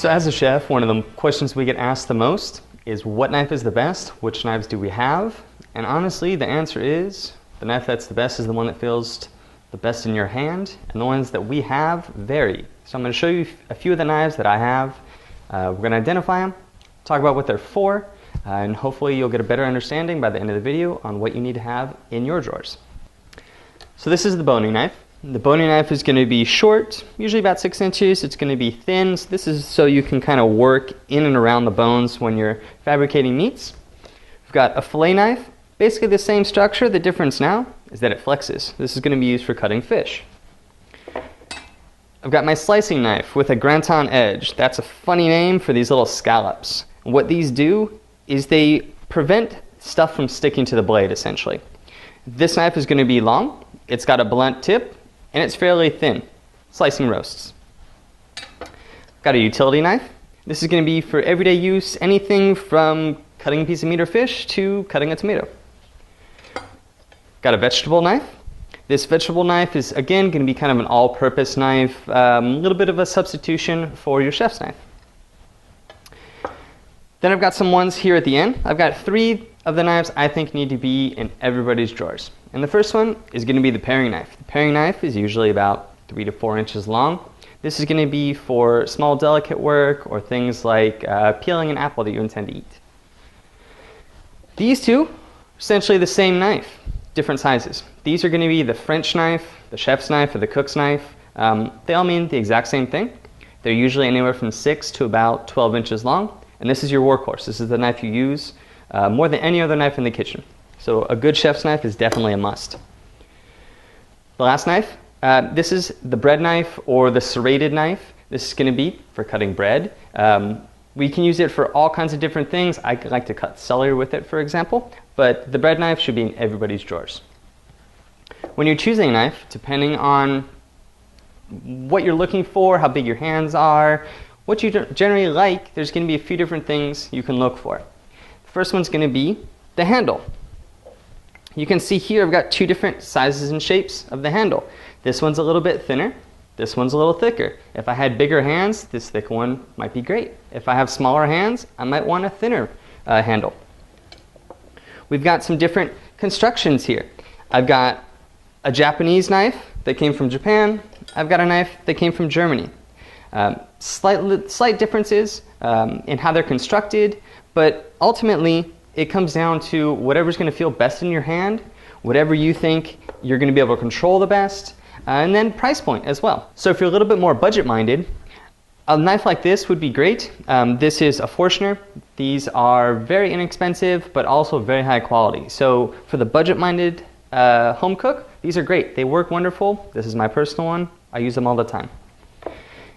So as a chef, one of the questions we get asked the most is what knife is the best? Which knives do we have? And honestly, the answer is the knife that's the best is the one that feels the best in your hand, and the ones that we have vary. So I'm going to show you a few of the knives that I have. We're going to identify them, talk about what they're for, and hopefully you'll get a better understanding by the end of the video on what you need to have in your drawers. So this is the boning knife. The boning knife is going to be short, usually about 6 inches. It's going to be thin. So this is so you can kind of work in and around the bones when you're fabricating meats. We've got a fillet knife, basically the same structure. The difference now is that it flexes. This is going to be used for cutting fish. I've got my slicing knife with a gratin edge. That's a funny name for these little scallops. And what these do is they prevent stuff from sticking to the blade, essentially. This knife is going to be long. It's got a blunt tip, and it's fairly thin, slicing roasts. Got a utility knife. This is going to be for everyday use, anything from cutting a piece of meat or fish to cutting a tomato. Got a vegetable knife. This vegetable knife is, again, going to be kind of an all-purpose knife, a little bit of a substitution for your chef's knife. Then I've got some ones here at the end. I've got 3 of the knives I think need to be in everybody's drawers. And the first one is going to be the paring knife. The paring knife is usually about 3 to 4 inches long. This is going to be for small delicate work or things like peeling an apple that you intend to eat. These two are essentially the same knife, different sizes. These are going to be the French knife, the chef's knife, or the cook's knife. They all mean the exact same thing. They're usually anywhere from 6 to about 12 inches long. And this is your workhorse. This is the knife you use more than any other knife in the kitchen. So a good chef's knife is definitely a must. The last knife, this is the bread knife or the serrated knife. This is going to be for cutting bread. We can use it for all kinds of different things. I like to cut celery with it, for example, but the bread knife should be in everybody's drawers. When you're choosing a knife, depending on what you're looking for, how big your hands are, what you generally like, there's going to be a few different things you can look for. The first one's going to be the handle. You can see here I've got 2 different sizes and shapes of the handle. This one's a little bit thinner. This one's a little thicker. If I had bigger hands, this thick one might be great. If I have smaller hands, I might want a thinner handle. We've got some different constructions here. I've got a Japanese knife that came from Japan. I've got a knife that came from Germany. Slight differences in how they're constructed, but ultimately it comes down to whatever's going to feel best in your hand, whatever you think you're going to be able to control the best, and then price point as well. So if you're a little bit more budget minded, a knife like this would be great. This is a Forstner. These are very inexpensive but also very high quality. So for the budget minded home cook, these are great. They work wonderful. This is my personal one. I use them all the time.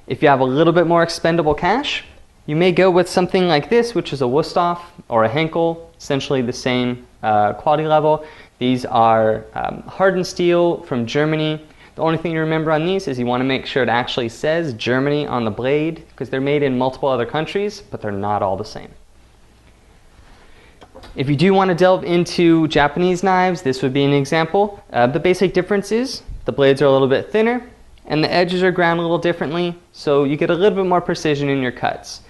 If you have a little bit more expendable cash, you may go with something like this, which is a Wusthof or a Henkel, essentially the same quality level. These are hardened steel from Germany. The only thing to remember on these is you want to make sure it actually says Germany on the blade, because they're made in multiple other countries, but they're not all the same. If you do want to delve into Japanese knives, this would be an example. The basic difference is the blades are a little bit thinner, and the edges are ground a little differently, so you get a little bit more precision in your cuts.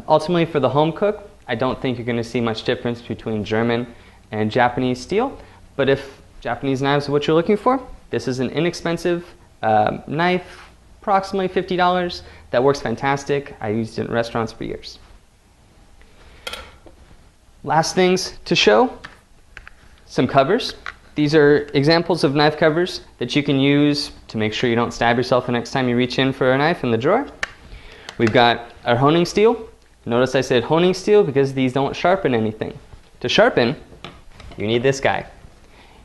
Ultimately, for the home cook, I don't think you're going to see much difference between German and Japanese steel, but if Japanese knives are what you're looking for, this is an inexpensive knife, approximately $50, that works fantastic. I used it in restaurants for years. Last things to show, some covers. These are examples of knife covers that you can use to make sure you don't stab yourself the next time you reach in for a knife in the drawer. We've got our honing steel. Notice I said honing steel because these don't sharpen anything. To sharpen, you need this guy.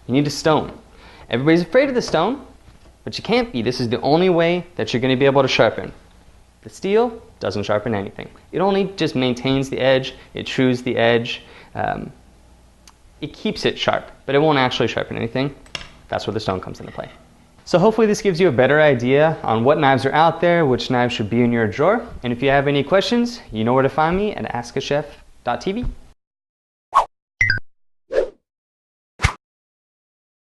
You need a stone. Everybody's afraid of the stone, but you can't be. This is the only way that you're going to be able to sharpen. The steel doesn't sharpen anything. It only just maintains the edge. It trues the edge. It keeps it sharp, but it won't actually sharpen anything. That's where the stone comes into play. So hopefully this gives you a better idea on what knives are out there, which knives should be in your drawer. And if you have any questions, you know where to find me at askachef.tv.